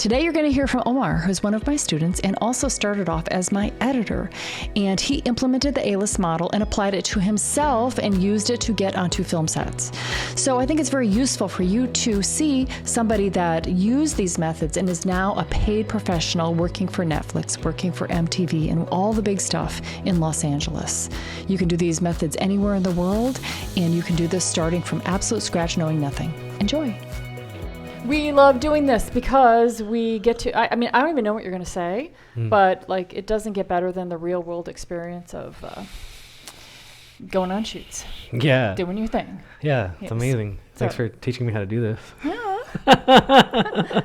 Today you're going to hear from Omar, who's one of my students and also started off as my editor. And he implemented the A-list model and applied it to himself and used it to get onto film sets. So I think it's very useful for you to see somebody that used these methods and is now a paid professional working for Netflix, working for MTV, and all the big stuff in Los Angeles. You can do these methods anywhere in the world, and you can do this starting from absolute scratch, knowing nothing. Enjoy. We love doing this because we get to, I mean, I don't even know what you're going to say, but like it doesn't get better than the real world experience of going on shoots. Yeah. Doing your thing. Yeah, it's amazing. Thanks for teaching me how to do this. Yeah.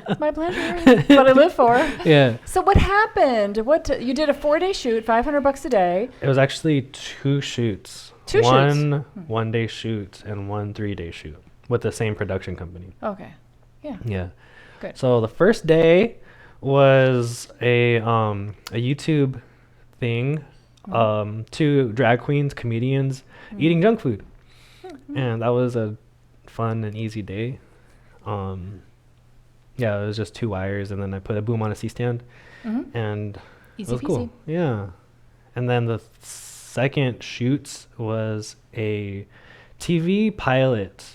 It's my pleasure. It's what I live for. Yeah. So what happened? You did a 4-day shoot, $500 a day. It was actually 2 shoots. One 1-day shoot and 1 3-day shoot with the same production company. Okay. Yeah. Yeah. Good. So the first day was a YouTube thing, 2 drag queens, comedians eating junk food. And that was a fun and easy day. Yeah, it was just 2 wires, and then I put a boom on a C-stand, and Easy it was peasy. cool. Yeah. And then the second shoots was a TV pilot,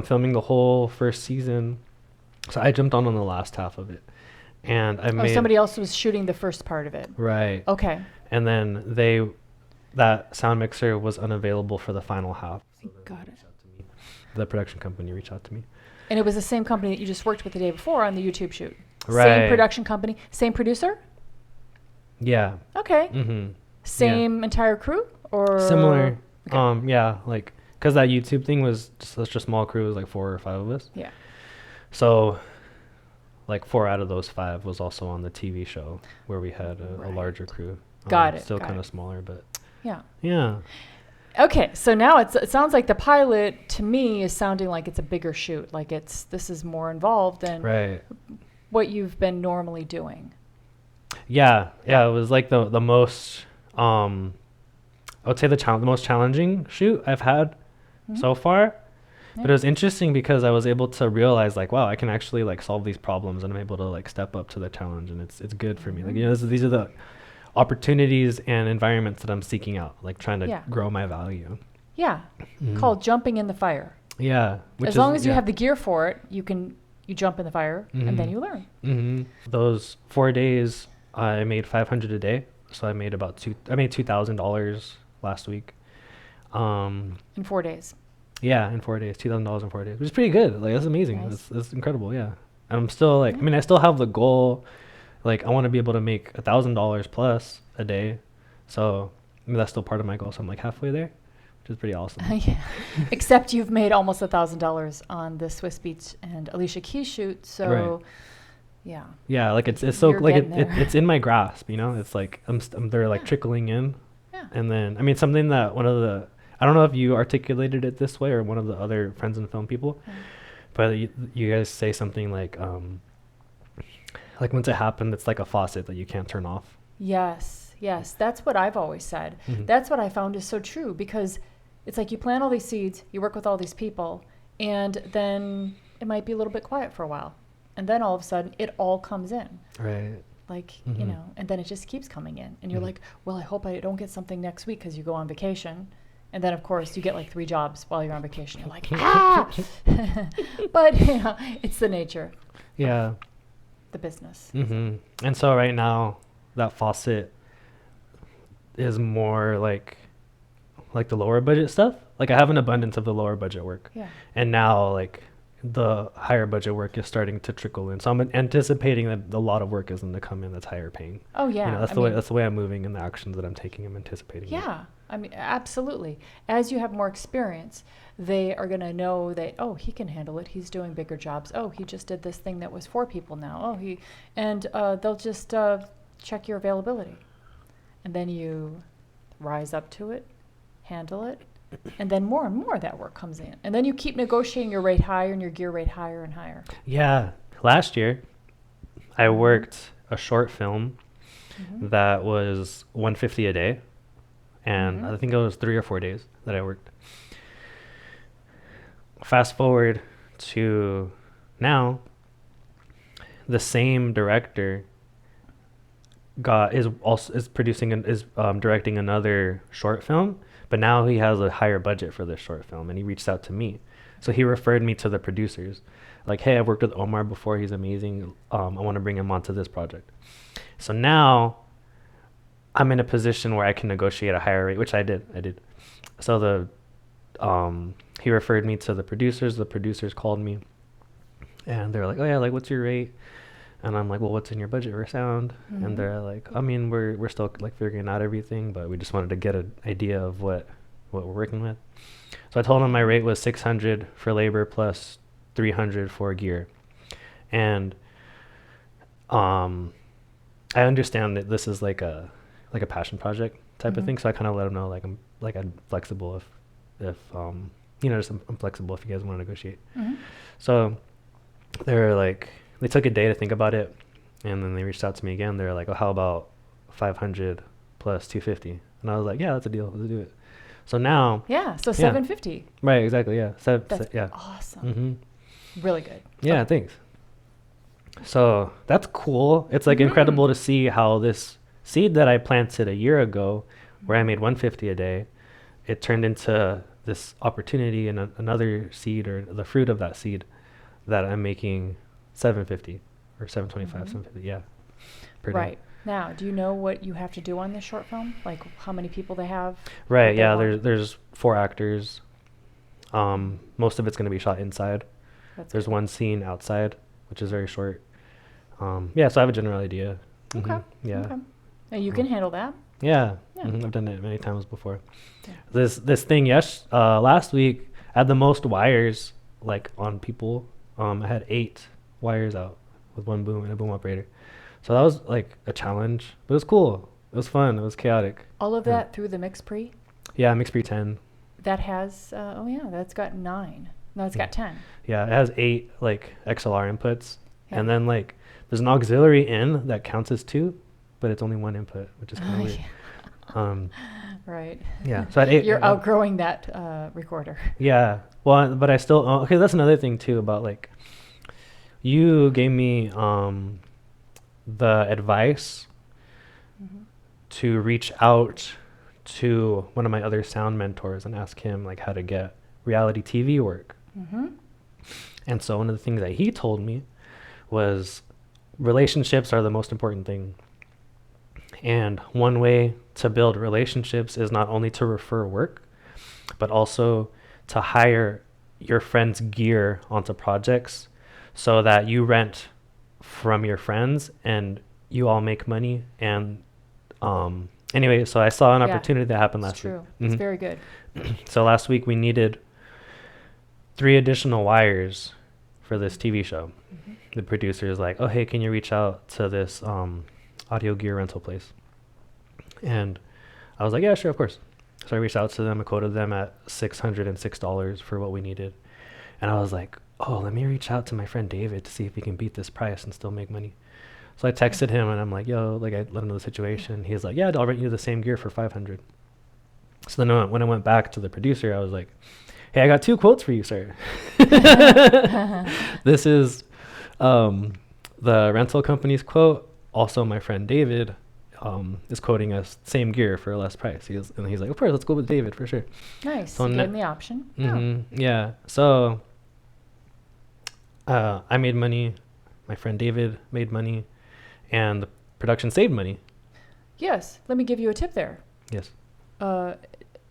filming the whole first season. So I jumped on the last half of it, and I made. Somebody else was shooting the first part of it. Right. Okay. And then that sound mixer was unavailable for the final half. So Got it. The production company reached out to me. And it was the same company that you just worked with the day before on the YouTube shoot. Right. Same production company, same producer? Yeah. Okay. Mm-hmm. Same entire crew or Similar. Okay. Yeah, like because that YouTube thing was just such a small crew, it was like 4 or 5 of us. Yeah. So like 4 out of those 5 was also on the TV show where we had a larger crew. Got it. Still kind of smaller, but yeah. Yeah. Okay, so now it sounds like the pilot to me is sounding like it's a bigger shoot, like this is more involved than what you've been normally doing. Yeah, it was like the most I would say the most challenging shoot I've had so far. Yeah. But it was interesting because I was able to realize like, wow, I can actually like solve these problems, and I'm able to like step up to the challenge, and it's good for me. Like, you know, these are the opportunities and environments that I'm seeking out, like trying to grow my value. Yeah. Called jumping in the fire. Yeah. As long as you have the gear for it, you jump in the fire and then you learn. Those 4 days I made $500 a day. So I made $2,000 last week. In 4 days. Yeah, in 4 days, $2,000 in 4 days, which is pretty good. Like, that's amazing. Nice. That's incredible. Yeah. And I'm still like, I mean, I still have the goal. Like, I want to be able to make $1,000 plus a day. So I mean, that's still part of my goal. So I'm like halfway there, which is pretty awesome. Yeah. Except you've made almost $1,000 on the Swiss Beats and Alicia Keys shoot. So yeah. Yeah. Like it's so like it's in my grasp, you know, it's like they're like trickling in. Yeah. And then, I mean, something that I don't know if you articulated it this way or one of the other friends in film people, but you guys say something like once it happened, it's like a faucet that you can't turn off. Yes. That's what I've always said. That's what I found is so true, because it's like you plant all these seeds, you work with all these people, and then it might be a little bit quiet for a while. And then all of a sudden it all comes in. Right. Like, you know, and then it just keeps coming in. And you're like, well, I hope I don't get something next week because you go on vacation. And then, of course, you get like 3 jobs while you're on vacation. You're like, ah! But, you know, it's the nature. Yeah. The business. And so right now, that faucet is more like the lower budget stuff. Like, I have an abundance of the lower budget work. Yeah. And now, like, the higher budget work is starting to trickle in. So I'm anticipating that a lot of work is going to come in that's higher paying. Oh, yeah. You know, that's the way I'm moving, and the actions that I'm taking, I'm anticipating. Yeah. That. I mean, absolutely. As you have more experience, they are going to know that, oh, he can handle it. He's doing bigger jobs. Oh, he just did this thing that was 4 people now. Oh, they'll just check your availability. And then you rise up to it, handle it, and then more and more of that work comes in. And then you keep negotiating your rate higher and your gear rate higher and higher. Yeah. Last year, I worked a short film that was $150 a day. And I think it was 3 or 4 days that I worked. Fast forward to now, the same director is directing another short film, but now he has a higher budget for this short film, and he reached out to me. So he referred me to the producers, like, hey, I've worked with Omar before, he's amazing, I want to bring him onto this project. So now I'm in a position where I can negotiate a higher rate, which I did. So he referred me to the producers called me, and they're like, oh yeah, like, what's your rate? And I'm like, well, what's in your budget for sound? Mm-hmm. And they're like, I mean, we're still like figuring out everything, but we just wanted to get an idea of what we're working with. So I told them my rate was $600 for labor plus $300 for gear. And I understand that this is like a passion project type of thing. So I kind of let them know, like I'm flexible if I'm flexible if you guys want to negotiate. Mm-hmm. So they're like, they took a day to think about it, and then they reached out to me again. They're like, oh, how about 500 plus 250? And I was like, yeah, that's a deal. Let's do it. So now. Yeah. So 750. Right. Exactly. Yeah. That's yeah. Awesome. Mm-hmm. Really good. Yeah. Okay. Thanks. So that's cool. It's like incredible to see how this seed that I planted a year ago, where I made 150 a day, it turned into this opportunity and another seed, or the fruit of that seed, that I'm making 750 or 725, 750. Yeah. Right. Now, do you know what you have to do on this short film? Like how many people they have? Right. Yeah. There's 4 actors. Most of it's going to be shot inside. There's one scene outside, which is very short. Yeah. So I have a general idea. Okay. Yeah. Okay. Now you can handle that. Yeah. I've done it many times before. Yeah. This thing, last week I had the most wires like on people. I had 8 wires out with one boom and a boom operator. So that was like a challenge, but it was cool. It was fun. It was chaotic. All of that through the mix pre? Yeah, mix pre 10. That has, that's got 9. No, it's got 10. Yeah, it has 8 like XLR inputs. Yeah. And then like there's an auxiliary in that counts as 2, but it's only 1 input, which is kind of weird. Yeah. Right. Yeah. So I had 8. You're outgrowing that recorder. Yeah. Well, but I still, okay, that's another thing too about like, you gave me the advice to reach out to one of my other sound mentors and ask him like how to get reality TV work. And so one of the things that he told me was relationships are the most important thing. And one way to build relationships is not only to refer work, but also to hire your friends' gear onto projects so that you rent from your friends and you all make money. And anyway, so I saw an opportunity that happened last week. It's very good. So last week we needed 3 additional wires for this TV show. The producer is like, oh, hey, can you reach out to this audio gear rental place? And I was like, yeah, sure, of course. So I reached out to them. I quoted them at $606 for what we needed. And I was like, oh, let me reach out to my friend David to see if he can beat this price and still make money. So I texted him and I'm like, yo, like I let him know the situation. He's like, yeah, I'll rent you the same gear for $500. So then when I went back to the producer, I was like, hey, I got 2 quotes for you, sir. This is the rental company's quote. Also, my friend David is quoting us same gear for a less price. He's like, of course, let's go with David for sure. Nice. So give him the option. Yeah. So I made money. My friend David made money, and the production saved money. Yes. Let me give you a tip there. Yes.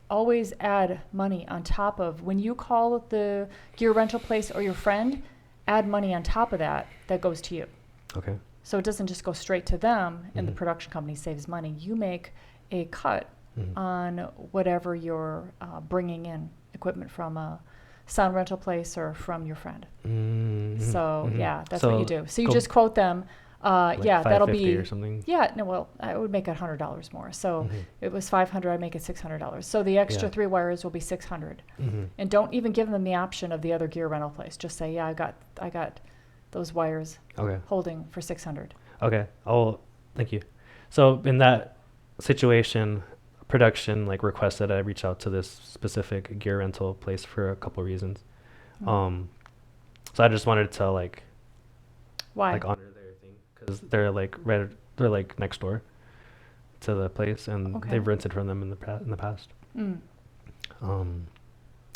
Always add money on top of when you call the gear rental place or your friend. Add money on top of that goes to you. Okay. So it doesn't just go straight to them and the production company saves money. You make a cut on whatever you're bringing in equipment from a sound rental place or from your friend. So yeah, that's what you do. So you just quote them. Like that'll be or something. Yeah, no, well, I would make it $100 more. So it was $500. I'd make it $600. So the extra 3 wires will be $600. And don't even give them the option of the other gear rental place. Just say, yeah, I got those wires holding for $600. Okay. Oh, thank you. So in that situation, production like requested I reach out to this specific gear rental place for a couple reasons. So I just wanted to like why like honor their because they're like next door to the place, and they've rented from them in the past.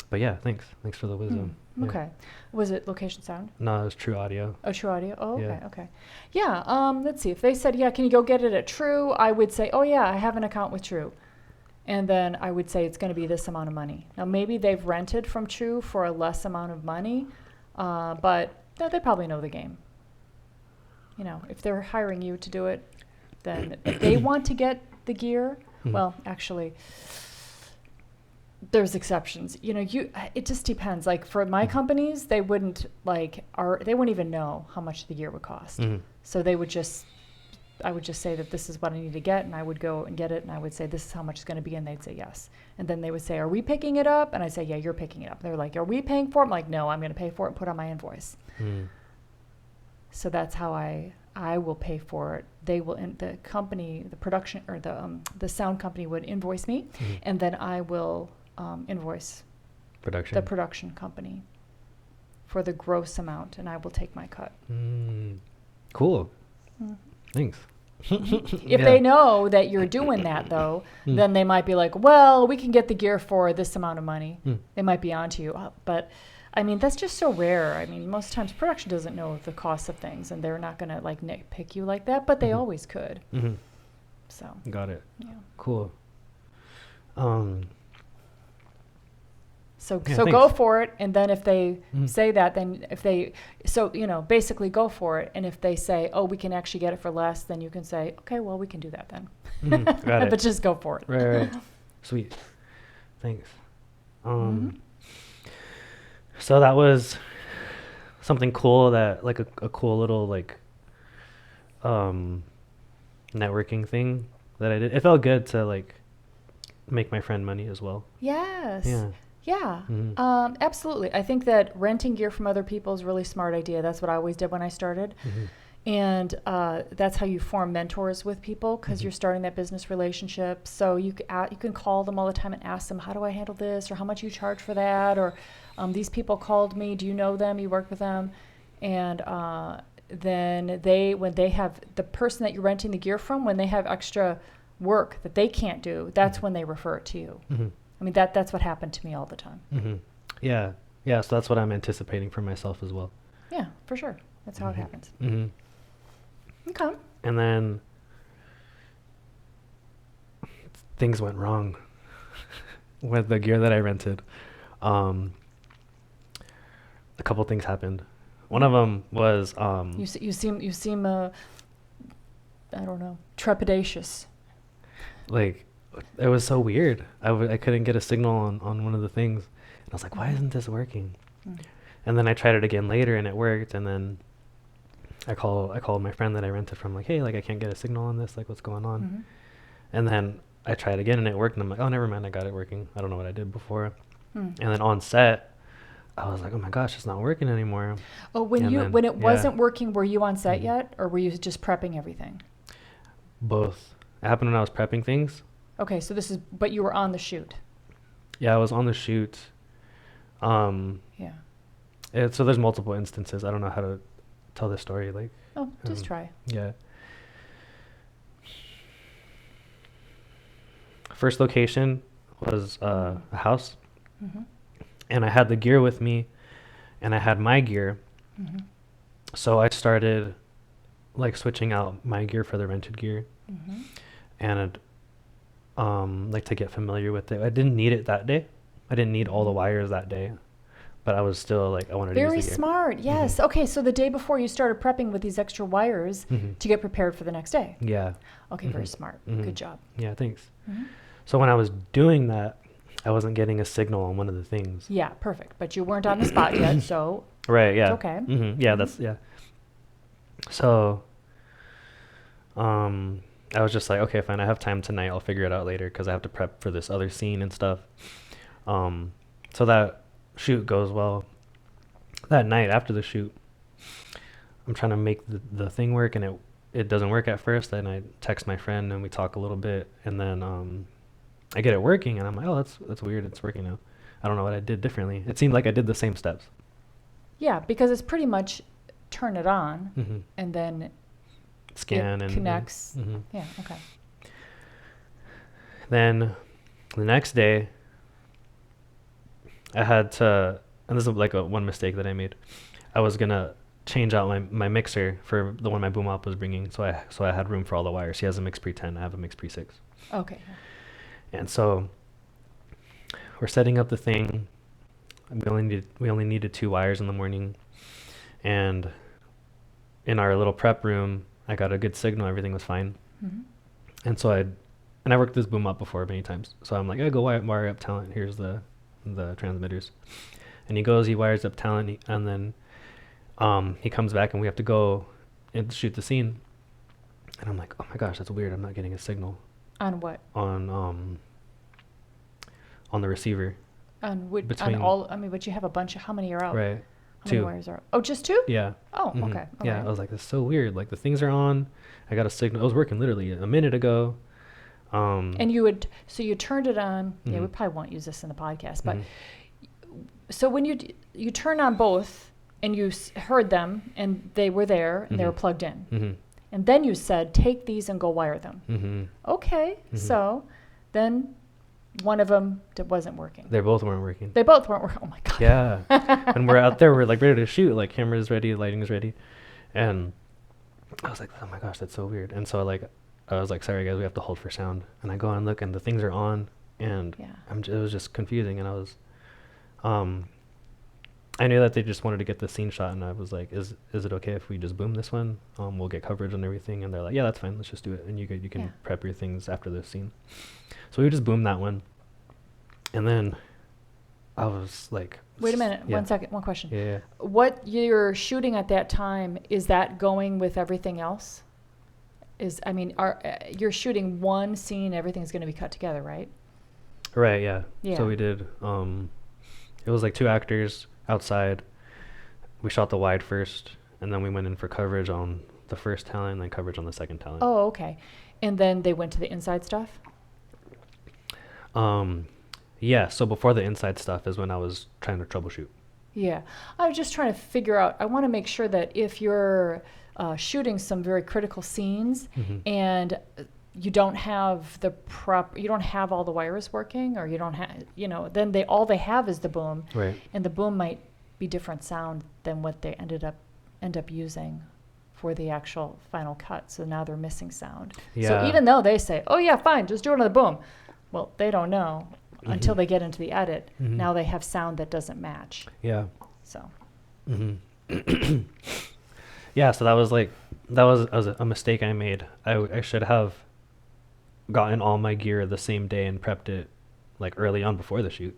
But yeah, thanks for the wisdom. Yeah. Okay. Was it location sound? No, it was True Audio. Oh, True Audio. Oh, okay. Yeah. Okay. Yeah. Let's see. If they said, yeah, can you go get it at True? I would say, oh yeah, I have an account with True. And then I would say it's going to be this amount of money. Now maybe they've rented from True for a less amount of money, but they probably know the game. You know, if they're hiring you to do it, then if they want to get the gear, well, actually, there's exceptions. You know, it just depends. Like for my companies, they wouldn't even know how much the gear would cost. So I would just say that this is what I need to get, and I would go and get it, and I would say this is how much it's going to be, and they'd say yes. And then they would say, are we picking it up? And I'd say, yeah, you're picking it up. They're like, are we paying for it? I'm like, no, I'm going to pay for it and put it on my invoice. So that's how I will pay for it. They will, the company, the production, or the sound company would invoice me, and then I will invoice the production company for the gross amount, and I will take my cut. Cool. Thanks. If they know that you're doing that, though, then they might be like, well, we can get the gear for this amount of money. They might be onto you. But, I mean, that's just so rare. I mean, most times production doesn't know the cost of things, and they're not going to, like, nitpick you like that, but they always could. So. Got it. Yeah. Cool. So go for it, and then if they say that, then basically go for it. And if they say, oh, we can actually get it for less, then you can say, okay, well, we can do that then. Got it. But just go for it. Right. Sweet. Thanks. So that was something cool, that like a cool little like networking thing that I did. It felt good to like make my friend money as well. Yes. Yeah. Yeah, absolutely. I think that renting gear from other people is a really smart idea. That's what I always did when I started. And that's how you form mentors with people, because you're starting that business relationship. So you can call them all the time and ask them, how do I handle this? Or how much you charge for that? Or these people called me. Do you know them? You work with them? And then when they have the person that you're renting the gear from, when they have extra work that they can't do, that's when they refer it to you. I mean, that's what happened to me all the time. Yeah. So that's what I'm anticipating for myself as well. Yeah, for sure. That's how it happens. Okay. And then things went wrong with the gear that I rented. A couple things happened. One of them was you seem I don't know, trepidatious. Like, it was so weird. I couldn't get a signal on one of the things. And I was like, why isn't this working? And then I tried it again later, and it worked. And then I called my friend that I rented from, like, hey, like, I can't get a signal on this. Like, what's going on? And then I tried again, and it worked. And I'm like, oh, never mind. I got it working. I don't know what I did before. And then on set, I was like, oh my gosh, it's not working anymore. Oh, when it wasn't working, were you on set yet? Or were you just prepping everything? Both. It happened when I was prepping things. Okay, so but you were on the shoot. Yeah, I was on the shoot. So there's multiple instances. I don't know how to tell this story. Like, just try. Yeah. First location was a house, and I had the gear with me, and I had my gear. So I started like switching out my gear for the rented gear, and like to get familiar with it. I didn't need it that day. I didn't need all the wires that day, but I was still like, I wanted to use the gear. Very smart. Yes. Okay. So the day before you started prepping with these extra wires to get prepared for the next day. Yeah. Okay. Very smart. Good job. Yeah. Thanks. So when I was doing that, I wasn't getting a signal on one of the things. Yeah. Perfect. But you weren't on the spot yet. So. Right. Yeah. It's okay. Yeah. That's, yeah. So, I was just like, okay, fine. I have time tonight. I'll figure it out later, because I have to prep for this other scene and stuff. So that shoot goes well. That night after the shoot, I'm trying to make the thing work, and it doesn't work at first. Then I text my friend, and we talk a little bit, and then I get it working, and I'm like, oh, that's weird. It's working now. I don't know what I did differently. It seemed like I did the same steps. Yeah, because it's pretty much turn it on, and then scan it and connects. Yeah. Okay. Then the next day, I had to, and this is like one mistake that I made. I was gonna change out my mixer for the one my boom op was bringing, so I had room for all the wires. He has a mix pre 10, I have a mix pre 6. Okay. And so we're setting up the thing. We only needed 2 wires in the morning, and in our little prep room, I got a good signal. Everything was fine. And so I worked this boom up before many times. So I'm like, I go wire up talent. Here's the transmitters. And he wires up talent, and then he comes back and we have to go and shoot the scene. And I'm like, oh my gosh, that's weird. I'm not getting a signal. On what? On the receiver. On all, I mean, but you have a bunch of, how many are out? Right. How 2. many wires are out? Oh, just 2? Yeah. Oh, okay. Yeah, I was like, that's so weird. Like, the things are on. I got a signal. It was working literally a minute ago. And so you turned it on. Yeah, we probably won't use this in the podcast, but so when you turn on both and you heard them and they were there and they were plugged in, and then you said, take these and go wire them. Okay, so then one of them wasn't working. They both weren't working. They both weren't working. Oh my God. Yeah. And we're out there, we're like ready to shoot, like camera's ready, lighting's ready. And I was like, oh my gosh, that's so weird. And so I was like, sorry guys, we have to hold for sound. And I go and look and the things are on, and it was just confusing. And I was, I knew that they just wanted to get the scene shot, and I was like, is it okay if we just boom this one? We'll get coverage and everything. And they're like, yeah, that's fine, let's just do it. And you can prep your things after the scene. So we just boomed that one. And then I was like, wait a minute, 1 second, one question. Yeah. What you're shooting at that time, is that going with everything else? You're shooting one scene, everything's going to be cut together, right? Right, yeah. So we did, it was like 2 actors outside. We shot the wide first, and then we went in for coverage on the first talent and then coverage on the second talent. Oh, okay. And then they went to the inside stuff? Yeah, so before the inside stuff is when I was trying to troubleshoot. Yeah. I was just trying to figure out, I want to make sure that if you're shooting some very critical scenes and you don't have you don't have all the wires working, or you don't have, then all they have is the boom. Right. And the boom might be different sound than what they end up using for the actual final cut. So now they're missing sound. Yeah. So even though they say, oh yeah, fine, just do another boom. Well, they don't know until they get into the edit. Now they have sound that doesn't match. Yeah. So. Yeah, so that was a mistake I made. I should have gotten all my gear the same day and prepped it like early on before the shoot.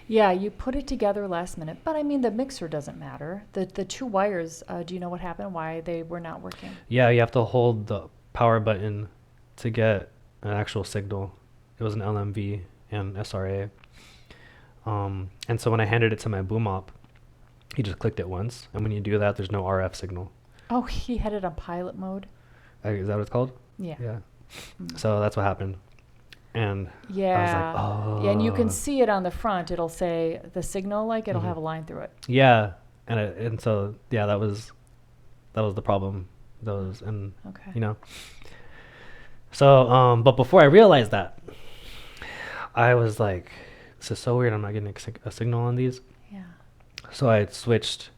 Yeah, you put it together last minute, but I mean the mixer doesn't matter. The 2 wires, do you know what happened? Why they were not working? Yeah, you have to hold the power button to get an actual signal. It was an LMV and SRA. And so when I handed it to my boom op, he just clicked it once, and when you do that, there's no RF signal. Oh, he had it on pilot mode? Is that what it's called? Yeah. Yeah. So that's what happened. And yeah. I was like, oh. Yeah, and you can see it on the front. It'll say the signal, it'll have a line through it. Yeah. And so, yeah, that was the problem. Okay. So, but before I realized that, I was like, this is so weird. I'm not getting a signal on these. Yeah. So I switched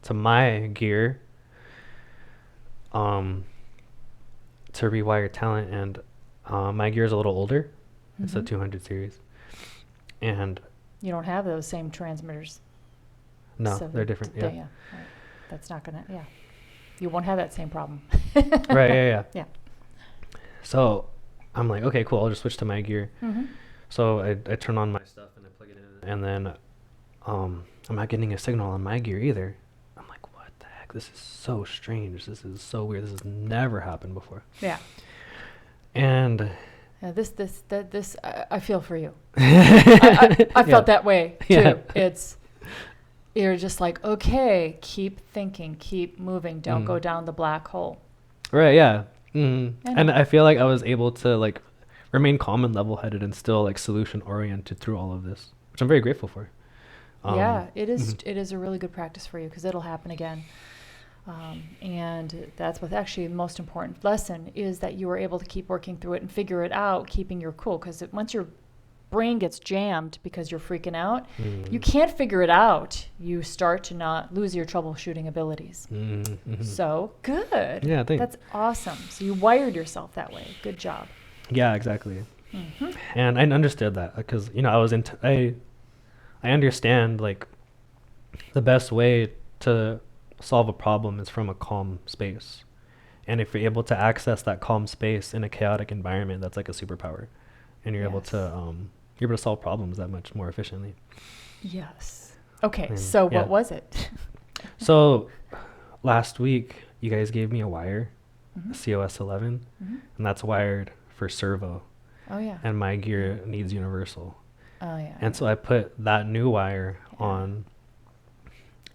to my gear to rewire talent, and my gear is a little older. It's a 200 series. And you don't have those same transmitters. No, they're different. Yeah. Right. That's not going to, you won't have that same problem. Right, yeah. Yeah. So I'm like, okay, cool. I'll just switch to my gear. So I turn on my stuff and I plug it in, and then I'm not getting a signal on my gear either. I'm like, what the heck? This is so strange. This is so weird. This has never happened before. Yeah. And this I feel for you. I felt that way too. Yeah. You're just like, okay, keep thinking, keep moving, don't go down the black hole. Right. Yeah. And I feel like I was able to remain calm and level-headed and still solution-oriented through all of this, which I'm very grateful for. Yeah, it is. It is a really good practice for you because it'll happen again. And that's what's actually the most important lesson, is that you were able to keep working through it and figure it out, keeping your cool. Because once your brain gets jammed because you're freaking out, you can't figure it out. You start to not lose your troubleshooting abilities. So good. Yeah, thanks. That's awesome. So you wired yourself that way. Good job. Yeah, exactly. And I understood that because, you know, I understand like the best way to solve a problem is from a calm space. And if you're able to access that calm space in a chaotic environment, that's like a superpower. And you're able to solve problems that much more efficiently. Yes. Okay. And, so what was it? So last week you guys gave me a wire, a COS 11, and that's wired for servo. Oh yeah. And my gear needs universal. Oh yeah. And so I put that new wire on,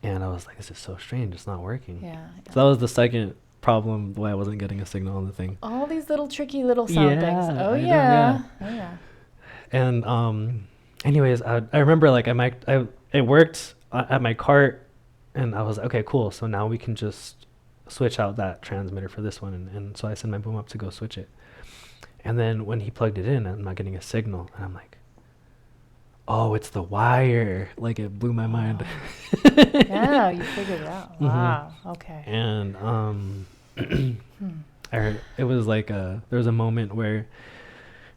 and I was like, this is so strange, it's not working. Yeah. So that was the second problem why I wasn't getting a signal on the thing. All these little tricky little sound things. Oh I yeah. know, Oh yeah. And anyways, I remember like it worked at my cart, and I was like, okay, cool. So now we can just switch out that transmitter for this one, and so I sent my boom up to go switch it. And then when he plugged it in, I'm not getting a signal, and I'm like, oh, it's the wire. Like, it blew my mind. Yeah, you figured it out. Wow. Okay. And it was like there was a moment where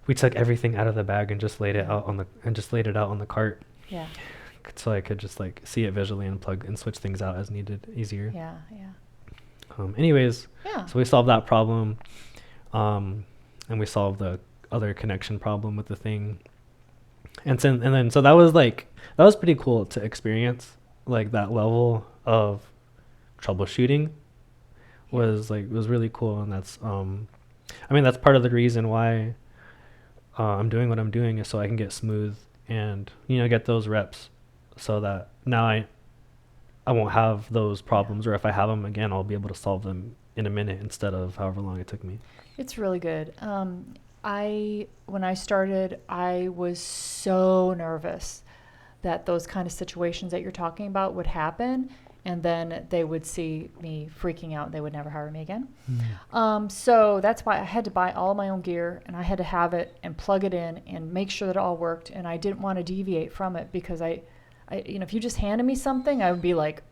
we took everything out of the bag and just laid it out on the cart. Yeah. So I could just like see it visually and plug and switch things out as needed, easier. Yeah. Yeah. Anyways, Yeah. so we solved that problem, and we solved the other connection problem with the thing. And then that was pretty cool to experience, like that level of troubleshooting was really cool. And that's that's part of the reason why I'm doing what I'm doing, is so I can get smooth and, you know, get those reps, so that now I won't have those problems, or if I have them again, I'll be able to solve them in a minute instead of however long it took me. It's really good. When I started, I was so nervous that those kind of situations that you're talking about would happen, and then they would see me freaking out and they would never hire me again. So that's why I had to buy all my own gear, and I had to have it and plug it in and make sure that it all worked. And I didn't want to deviate from it, because I if you just handed me something, I would be like,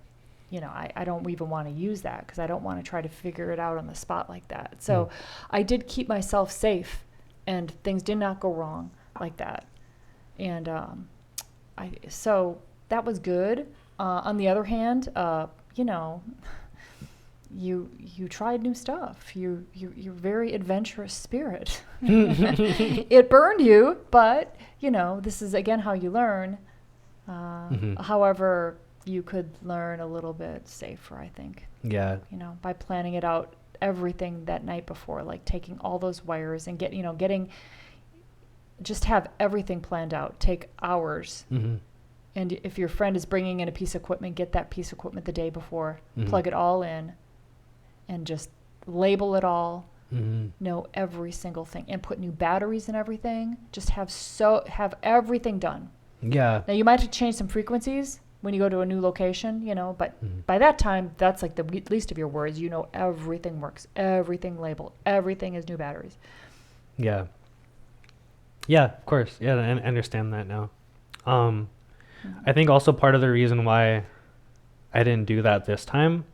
I don't even want to use that, because I don't want to try to figure it out on the spot like that. So I did keep myself safe, and things did not go wrong like that. And so that was good. On the other hand, you tried new stuff. You're very adventurous spirit. It burned you, but this is again how you learn. However, you could learn a little bit safer, I think. Yeah. By planning it out, everything that night before, like taking all those wires and just have everything planned out. Take hours. And if your friend is bringing in a piece of equipment, get that piece of equipment the day before, plug it all in, and just label it all, know every single thing, and put new batteries and everything. Just have everything done. Yeah. Now you might have to change some frequencies when you go to a new location, but by that time, that's like the least of your worries. Everything works, everything labeled, everything is new batteries. Yeah. Yeah, of course. Yeah, I understand that now. I think also part of the reason why I didn't do that this time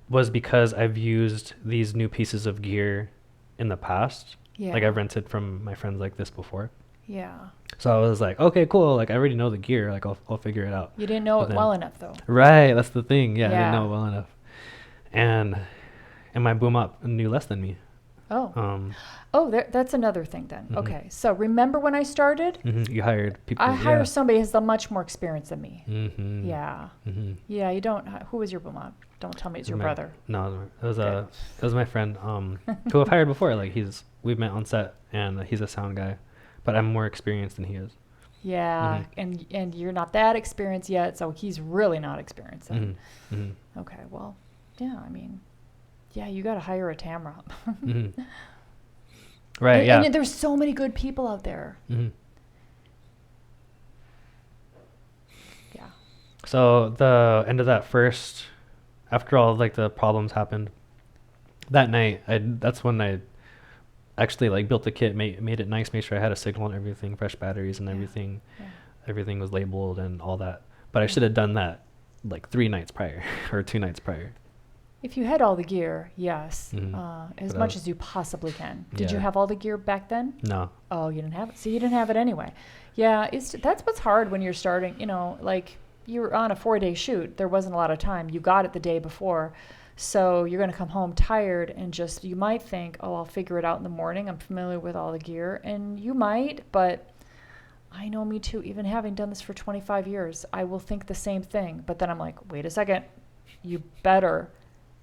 was because I've used these new pieces of gear in the past. Yeah. Like, I've rented from my friends like this before. Yeah. So I was like, okay, cool. Like, I already know the gear. Like, I'll figure it out. You didn't know it well enough, though. Right. That's the thing. Yeah. I didn't know it well enough. And my boom up knew less than me. Oh. That's another thing then. Okay. So remember when I started? You hired people. I hired somebody who has much more experience than me. Yeah. Yeah. You don't. Who was your boom up? Don't tell me it's your brother. No, it was my friend. Who I've hired before. Like, we've met on set, and he's a sound guy, but I'm more experienced than he is. Yeah. And you're not that experienced yet, so he's really not experienced then. Okay. Well, yeah. I mean, yeah. You got to hire a Tamra. Right. Yeah. And there's so many good people out there. Yeah. So the end of that first after all like the problems happened that night, that's when I actually like built the kit, made it nice, made sure I had a signal and everything, fresh batteries and everything. Yeah. Everything was labeled and all that. But I should have done that like 3 nights prior or 2 nights prior. If you had all the gear, yes, as much as you possibly can. Did you have all the gear back then? No. Oh, you didn't have it. So you didn't have it anyway. Yeah, that's what's hard when you're starting. You know, like you're on a 4-day shoot. There wasn't a lot of time. You got it the day before. So you're going to come home tired and just, you might think, oh, I'll figure it out in the morning. I'm familiar with all the gear. And you might, but I know me too. Even having done this for 25 years, I will think the same thing. But then I'm like, wait a second. You better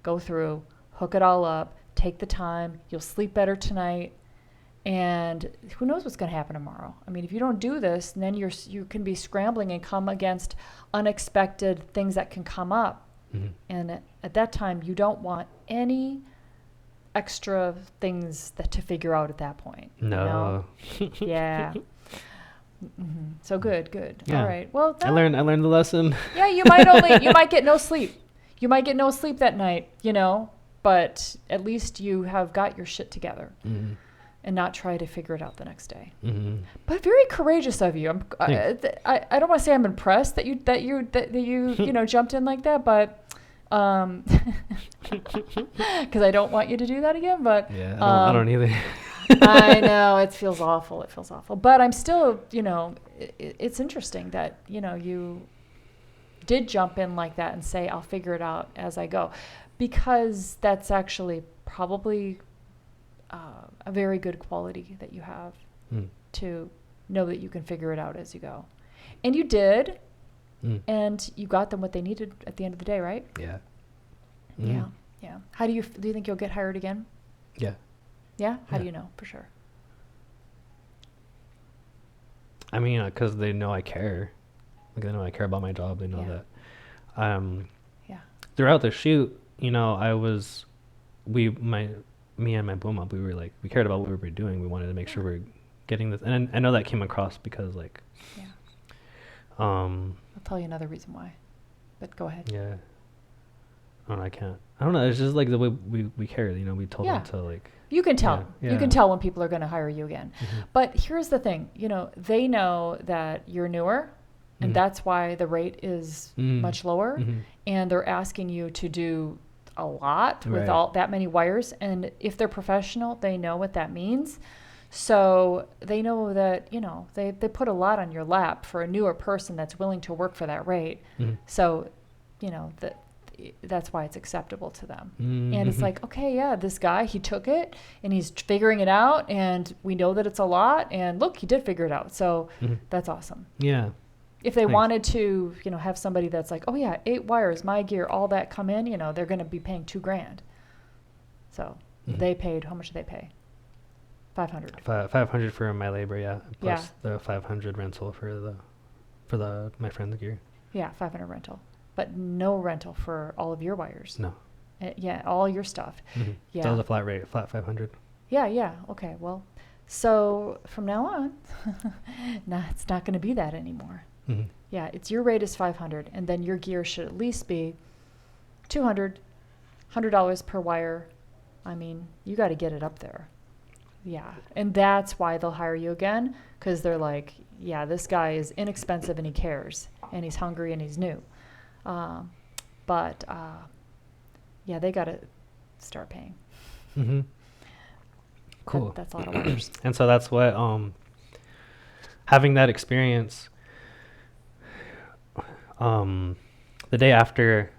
go through, hook it all up, take the time. You'll sleep better tonight. And who knows what's going to happen tomorrow? I mean, if you don't do this, then you can be scrambling and come against unexpected things that can come up. Mm-hmm. And at that time, you don't want any extra things to figure out at that point. No. You know? Yeah. Mm-hmm. So good. Yeah. All right. Well, I learned the lesson. Yeah, you might get no sleep. You might get no sleep that night, you know, but at least you have got your shit together. Mm-hmm. And not try to figure it out the next day. Mm-hmm. But very courageous of you. I don't want to say I'm impressed that you jumped in like that, but because I don't want you to do that again. But yeah, I don't either. I know it feels awful. But I'm still, it's interesting that you did jump in like that and say I'll figure it out as I go, because that's actually probably a very good quality that you have to know that you can figure it out as you go. And you did, and you got them what they needed at the end of the day, right? Yeah. Yeah. How do you think you'll get hired again? Yeah. Yeah? How do you know for sure? I mean, because they know I care. Like, they know I care about my job. They know that. Throughout the shoot, me and my boom up, we cared about what we were doing. We wanted to make sure we're getting this. And I know that came across because I'll tell you another reason why, but go ahead. Yeah. Oh, I can't. I don't know. It's just like the way we care, we told them to like. You can tell. Yeah. You can tell when people are going to hire you again. Mm-hmm. But here's the thing, they know that you're newer, and that's why the rate is much lower. Mm-hmm. And they're asking you to do a lot with all that many wires, and if they're professional, they know what that means. So they know that they put a lot on your lap for a newer person that's willing to work for that rate. So that's why it's acceptable to them. And it's like, okay, yeah, this guy, he took it and he's figuring it out, and we know that it's a lot, and look, he did figure it out. So that's awesome. Yeah. If they wanted to, have somebody that's like, oh yeah, 8 wires, my gear, all that come in, they're going to be paying $2,000. So they paid, how much did they pay? $500. $500 for my labor, yeah. Plus the $500 rental for my friend's gear. Yeah, $500 rental, but no rental for all of your wires. No. All your stuff. Mm-hmm. Yeah. That was a flat rate, flat $500. Yeah. Okay. Well, so from now on, it's not going to be that anymore. Mm-hmm. Yeah, your rate is $500, and then your gear should at least be $100 per wire. I mean, you got to get it up there. Yeah, and that's why they'll hire you again, because they're like, yeah, this guy is inexpensive and he cares, and he's hungry and he's new. But they got to start paying. Mm-hmm. Cool. That's a lot of wires. And so that's what having that experience. The day after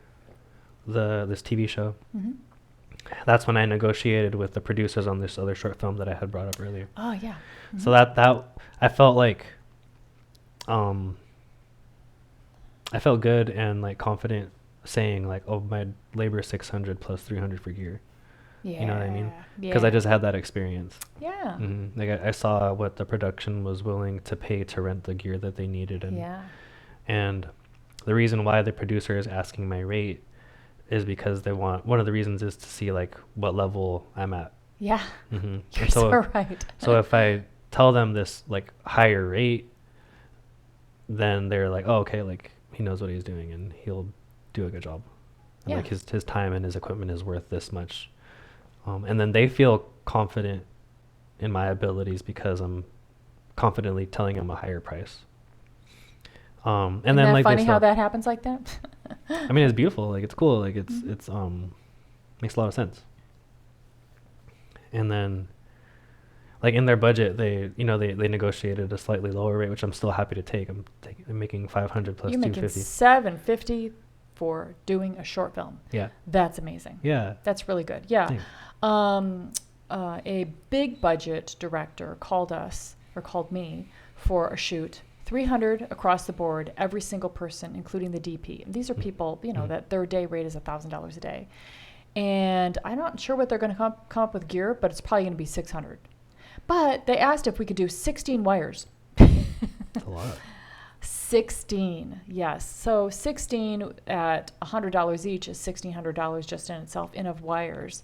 this TV show, that's when I negotiated with the producers on this other short film that I had brought up earlier. Oh yeah. Mm-hmm. So that I felt like, I felt good and like confident saying like, oh, my labor is $600 plus $300 for gear. Yeah. You know what I mean? Because I just had that experience. Yeah. Mm-hmm. Like I saw what the production was willing to pay to rent the gear that they needed, and the reason why the producer is asking my rate is because one of the reasons is to see like what level I'm at. Yeah. Mm-hmm. You're so right. So if I tell them this like higher rate, then they're like, oh, okay, like he knows what he's doing and he'll do a good job. and like his time and his equipment is worth this much. And then they feel confident in my abilities because I'm confidently telling them a higher price. And Isn't then that like funny how that happens like that? I mean, it's beautiful. Like it's cool. Like it's makes a lot of sense. And then like in their budget, they negotiated a slightly lower rate, which I'm still happy to take. I'm making 500 plus 250. You're making $750 for doing a short film. Yeah. That's amazing. Yeah. That's really good. Yeah. A big budget director called me for a shoot. 300 across the board, every single person, including the DP. And these are people, that their day rate is $1,000 a day. And I'm not sure what they're going to come up with gear, but it's probably going to be 600. But they asked if we could do 16 wires. That's a lot. 16, yes. So 16 at $100 each is $1,600 just in itself in of wires,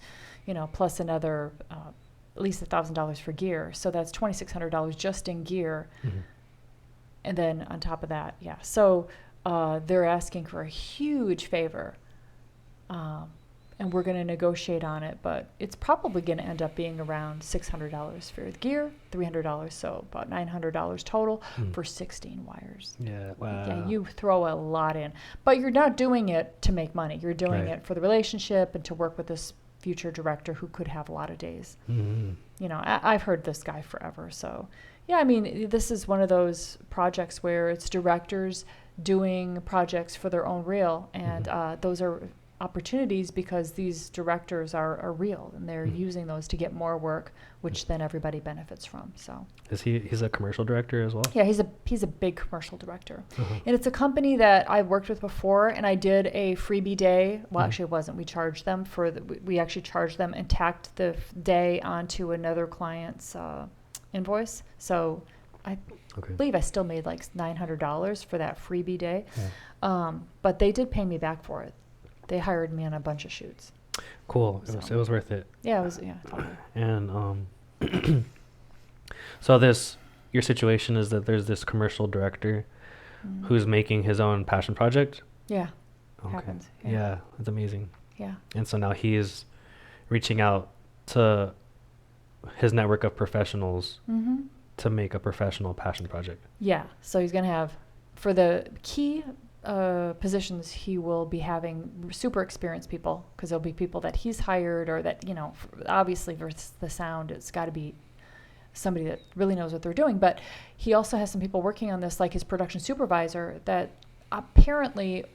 plus another at least $1,000 for gear. So that's $2,600 just in gear. Mm-hmm. And then on top of that, yeah. So they're asking for a huge favor. And we're going to negotiate on it, but it's probably going to end up being around $600 for the gear, $300, so about $900 total for 16 wires. Yeah, wow. Yeah, you throw a lot in, but you're not doing it to make money. You're doing it for the relationship and to work with this future director who could have a lot of days. Mm-hmm. I've heard this guy forever, so yeah. I mean, this is one of those projects where it's directors doing projects for their own reel, and those are opportunities because these directors are real and they're using those to get more work, which then everybody benefits from. So he's a commercial director as well? Yeah, he's a big commercial director. And it's a company that I've worked with before, and I did a freebie day. Well, actually it wasn't. We charged them we actually charged them and tacked the day onto another client's invoice. So I believe I still made like $900 for that freebie day. But they did pay me back for it. They hired me on a bunch of shoots. Cool. It was worth it. Yeah, it was. Yeah, totally. And so your situation is that there's this commercial director who's making his own passion project. Yeah. Okay. Happens. Yeah, it's amazing. Yeah. And so now he's reaching out to his network of professionals to make a professional passion project. Yeah. So he's going to have, for the key positions, he will be having super experienced people, because there'll be people that he's hired, or that, obviously for the sound, it's got to be somebody that really knows what they're doing. But he also has some people working on this, like his production supervisor, that obviously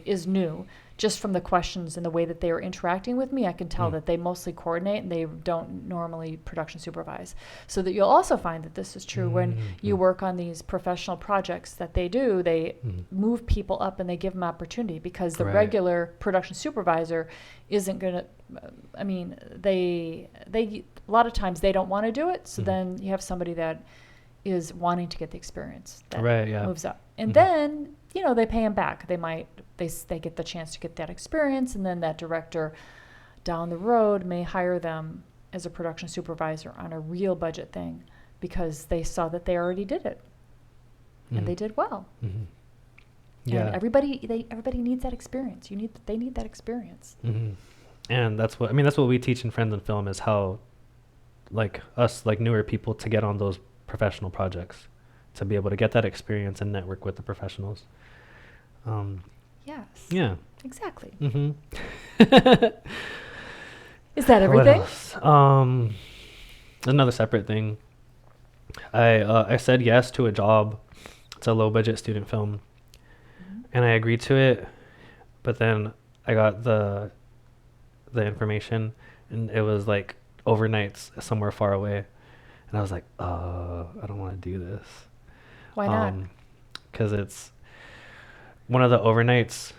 is new. Just from the questions and the way that they were interacting with me, I can tell that they mostly coordinate and they don't normally production supervise. So that you'll also find that this is true when you work on these professional projects that they do. They move people up and they give them opportunity, because the regular production supervisor isn't going to, they a lot of times they don't want to do it. So then you have somebody that is wanting to get the experience that moves up. And then, they pay him back. They get the chance to get that experience, and then that director down the road may hire them as a production supervisor on a real budget thing, because they saw that they already did it and they did well. Yeah. And everybody needs that experience. They need that experience. And that's what we teach in Friends in Film, is how, like us, like newer people, to get on those professional projects, to be able to get that experience and network with the professionals. Yes. Yeah. Exactly. Is that everything? What else? Another separate thing. I said yes to a job. It's a low budget student film, and I agreed to it. But then I got the information, and it was like overnights somewhere far away, and I was like, I don't want to do this. Why not? Because it's one of the overnights.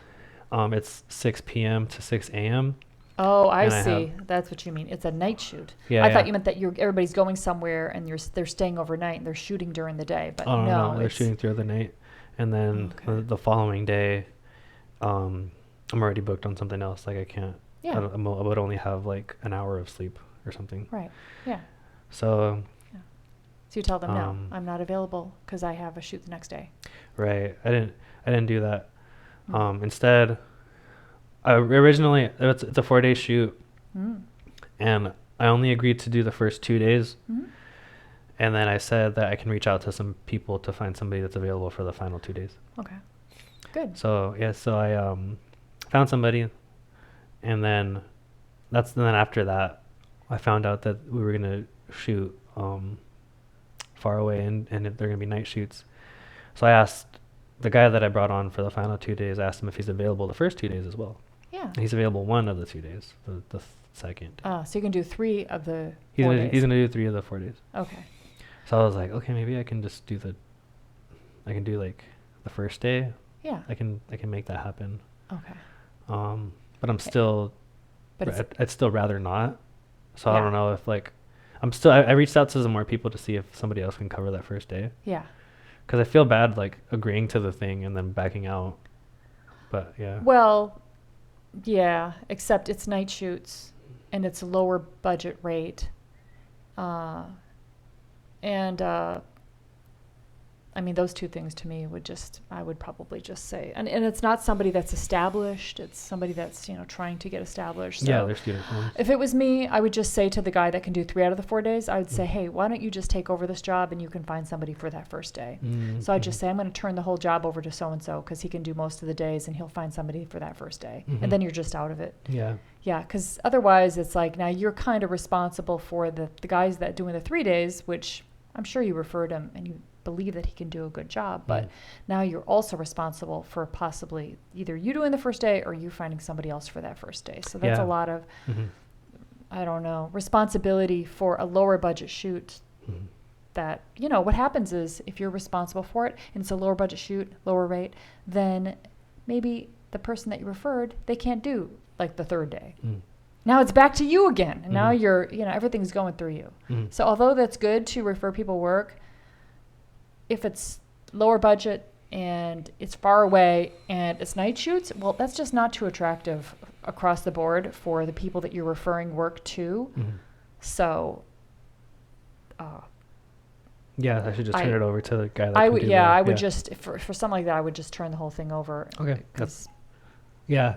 It's 6 p.m. to 6 a.m. Oh, I see. That's what you mean. It's a night shoot. Yeah. I thought you meant that everybody's going somewhere and they're staying overnight and they're shooting during the day. But no, they're shooting through the night, and then the following day, I'm already booked on something else. Like I can't. Yeah. I would only have like an hour of sleep or something. Right. Yeah. So. So you tell them, no, I'm not available because I have a shoot the next day. Right. I didn't do that. Instead, Originally, it's a 4-day shoot, and I only agreed to do the first 2 days, and then I said that I can reach out to some people to find somebody that's available for the final 2 days. Okay, good. So yeah, so I found somebody, and then after that, I found out that we were gonna shoot far away, and they're gonna be night shoots. So I asked the guy that I brought on for the final 2 days, asked him if he's available the first 2 days as well. Yeah. And he's available one of the 2 days, the second. So you can do 3 of the He's 4 gonna, days. he's gonna do 3 of the 4 days. Okay. So I was like, okay, maybe I can just do like the first day. Yeah. I can make that happen. Okay. But I'm still, But I'd still rather not. So Yeah. I don't know if like, I reached out to some more people to see if somebody else can cover that first day. Yeah. Because I feel bad like agreeing to the thing and then backing out. But yeah. Well, yeah, except it's night shoots and it's a lower budget rate. I mean, those 2 things to me I would probably just say, and it's not somebody that's established, it's somebody that's, trying to get established. So Yeah, they're student films. if it was me, I would just say to the guy that can do 3 out of the 4 days, I would say, hey, why don't you just take over this job and you can find somebody for that first day. So I'd just say, I'm going to turn the whole job over to so-and-so because he can do most of the days and he'll find somebody for that first day. And then you're just out of it. Yeah. Yeah, because otherwise it's like now you're kind of responsible for the guys that doing the 3 days, which I'm sure you referred him and you believe that he can do a good job, but now you're also responsible for possibly either you doing the first day or you finding somebody else for that first day. So that's a lot of, I don't know, responsibility for a lower budget shoot. That, what happens is if you're responsible for it and it's a lower budget shoot, lower rate, then maybe the person that you referred, they can't do like the 3rd day. Now it's back to you again. And now you're, everything's going through you. So although that's good to refer people work, if it's lower budget and it's far away and it's night shoots, well, that's just not too attractive across the board for the people that you're referring work to. So, yeah, I should just turn it over to the guy that I can would, do yeah, that. I would just, for something like that, I would just turn the whole thing over. Okay. Yeah,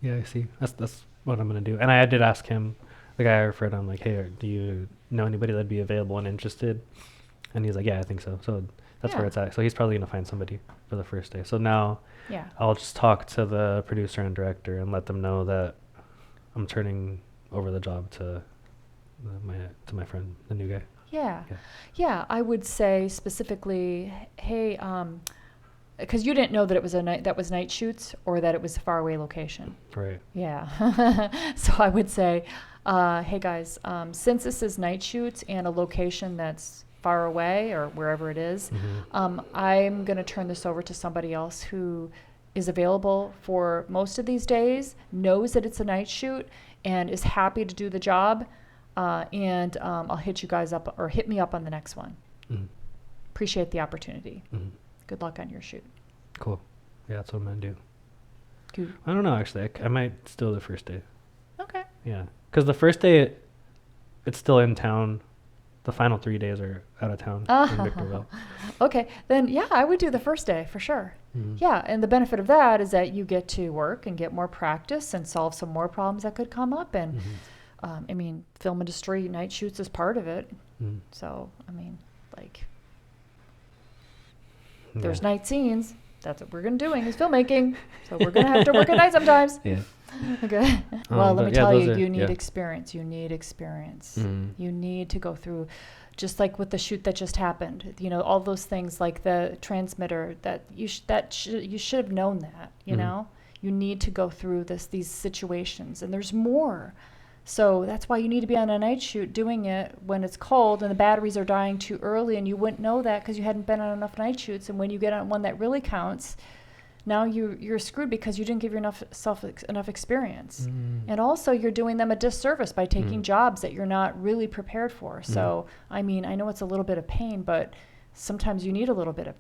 I see. That's what I'm gonna do. And I did ask him, the guy I referred, I'm like, hey, do you know anybody that'd be available and interested? And he's like, yeah, I think so. So that's where it's at. So he's probably going to find somebody for the first day. So now I'll just talk to the producer and director and let them know that I'm turning over the job to my friend, the new guy. Yeah, I would say specifically, hey, because you didn't know that it was that was night shoots or that it was a faraway location. Right. Yeah. So I would say, hey guys, since this is night shoots and a location that's far away or wherever it is, I'm going to turn this over to somebody else who is available for most of these days, knows that it's a night shoot, and is happy to do the job. And I'll hit you guys up or hit me up on the next one. Appreciate the opportunity. Good luck on your shoot. Cool. Yeah, that's what I'm going to do. Good. I don't know, actually. I might still the first day. Okay. Yeah. Because the first day, it's still in town. The final 3 days are out of town in Victorville. Okay. Then, yeah, I would do the first day for sure. Yeah. And the benefit of that is that you get to work and get more practice and solve some more problems that could come up. And, I mean, film industry, night shoots is part of it. So, I mean, like, there's night scenes. That's what we're going to doing is filmmaking. So we're going to have to work at night sometimes. Yeah. Okay. Well, let me tell you, you need yeah. experience. You need experience. You need to go through, just like with the shoot that just happened. You know, all those things like the transmitter that you should have known that. You know, you need to go through these situations, and there's more. So that's why you need to be on a night shoot doing it when it's cold and the batteries are dying too early, and you wouldn't know that because you hadn't been on enough night shoots. And when you get on one that really counts, now you're screwed because you didn't give yourself enough experience. And also you're doing them a disservice by taking jobs that you're not really prepared for. So, I mean, I know it's a little bit of pain, but sometimes we need a little bit of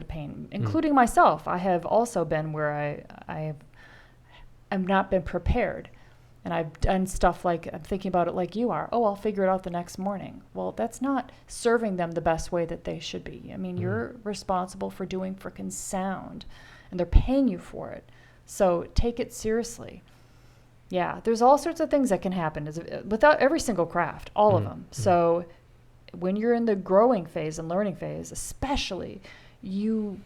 pain, including myself. I have also been where I've not been prepared. And I've done stuff like, I'm thinking about it like you are. Oh, I'll figure it out the next morning. Well, that's not serving them the best way that they should be. I mean, you're responsible for doing frickin' sound, and they're paying you for it. So take it seriously. Yeah, there's all sorts of things that can happen without every single craft, all of them. So when you're in the growing phase and learning phase, especially, you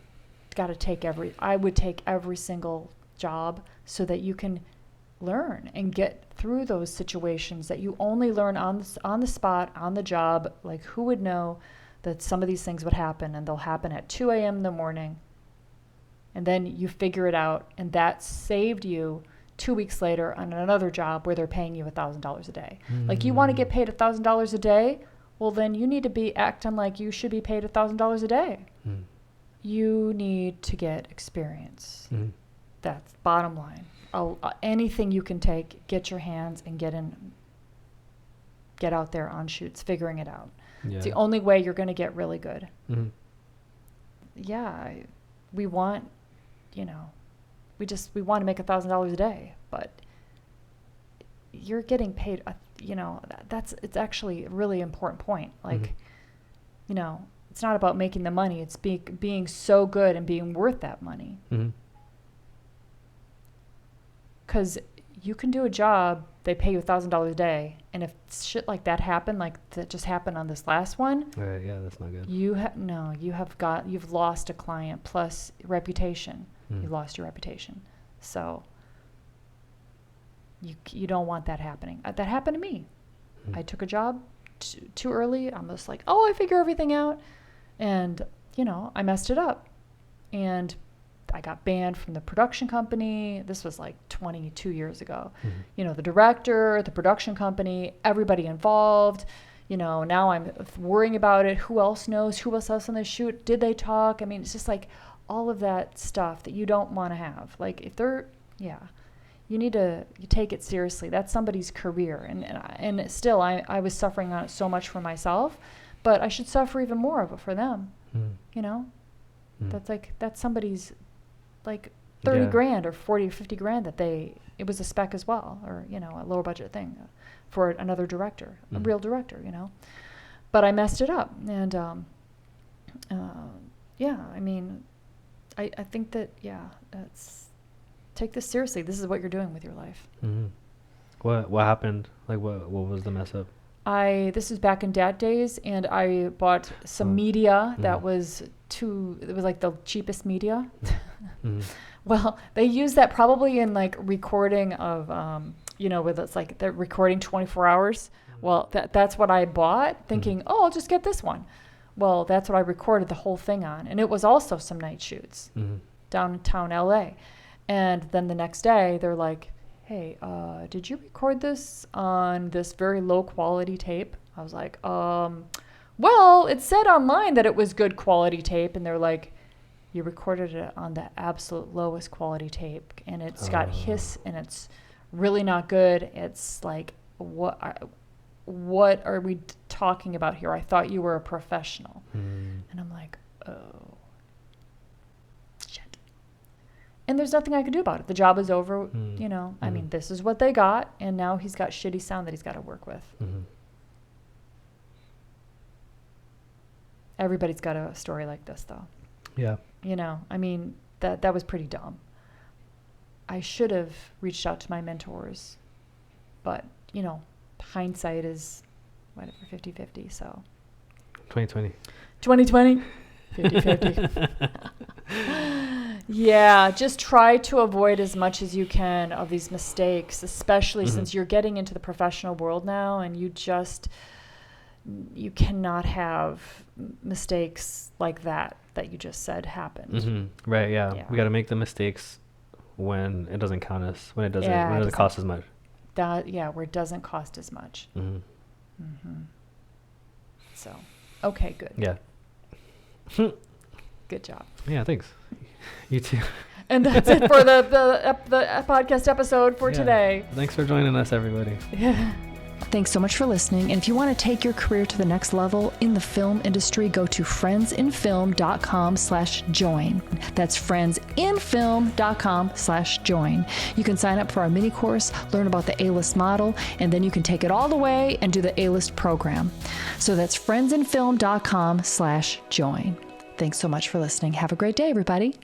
got to I would take every single job so that you can learn and get through those situations that you only learn on the spot, on the job. Like, who would know that some of these things would happen, and they'll happen at 2 a.m. in the morning, and then you figure it out, and that saved you 2 weeks later on another job where they're paying you $1,000 a day. Like, you want to get paid $1,000 a day? Well, then you need to be acting like you should be paid $1,000 a day. You need to get experience. That's bottom line. Anything you can take, get your hands and get out there on shoots, figuring it out. Yeah. It's the only way you're going to get really good. Yeah, we want, we want to make $1,000 a day, but you're getting paid, it's actually a really important point. Like, it's not about making the money. It's being so good and being worth that money. Because you can do a job, they pay you $1,000 a day, and if shit like that happened, like that just happened on this last one, yeah, that's not good. You've lost a client plus reputation. You lost your reputation, so you don't want that happening. That happened to me. I took a job too early. I'm just like, I figure everything out, and I messed it up, and I got banned from the production company. This was like 22 years ago. The director, the production company, everybody involved. Now I'm worrying about it. Who else knows? Who else on the shoot? Did they talk? I mean, it's just like all of that stuff that you don't want to have. Like, if they're, you take it seriously. That's somebody's career. And still, I was suffering on it so much for myself, but I should suffer even more of it for them. That's somebody's, like, 30 grand or 40 or 50 grand it was a spec as well, or, a lower budget thing for another director, a real director, but I messed it up. And, I mean, I think that, take this seriously. This is what you're doing with your life. What happened? Like, what was the mess up? This was back in dad days, and I bought some media that was it was like the cheapest media. Well, they use that probably in like recording of, with it's like they're recording 24 hours. Well, that's what I bought, thinking, I'll just get this one. Well, that's what I recorded the whole thing on. And it was also some night shoots downtown LA. And then the next day they're like, hey, did you record this on this very low quality tape? I was like, well, it said online that it was good quality tape. And they're like, you recorded it on the absolute lowest quality tape, and it's got hiss, and it's really not good. It's like, what are we talking about here? I thought you were a professional. And I'm like, oh, shit. And there's nothing I could do about it. The job is over, I mean, this is what they got, and now he's got shitty sound that he's got to work with. Everybody's got a story like this, though. Yeah. I mean, that was pretty dumb. I should have reached out to my mentors, but, hindsight is whatever, 50-50, so. 2020. 50-50. Yeah, just try to avoid as much as you can of these mistakes, especially since you're getting into the professional world now, and you cannot have mistakes like that you just said happened. Right, yeah. We got to make the mistakes when it doesn't count us, when it doesn't cost as much. Where it doesn't cost as much. So, okay, good. Yeah. Good job. Yeah, thanks. You too. And that's it for the podcast episode for today. Thanks for joining us, everybody. Yeah. Thanks so much for listening. And if you want to take your career to the next level in the film industry, go to friendsinfilm.com/join. That's friendsinfilm.com/join. You can sign up for our mini course, learn about the A-list model, and then you can take it all the way and do the A-list program. So that's friendsinfilm.com/join. Thanks so much for listening. Have a great day, everybody.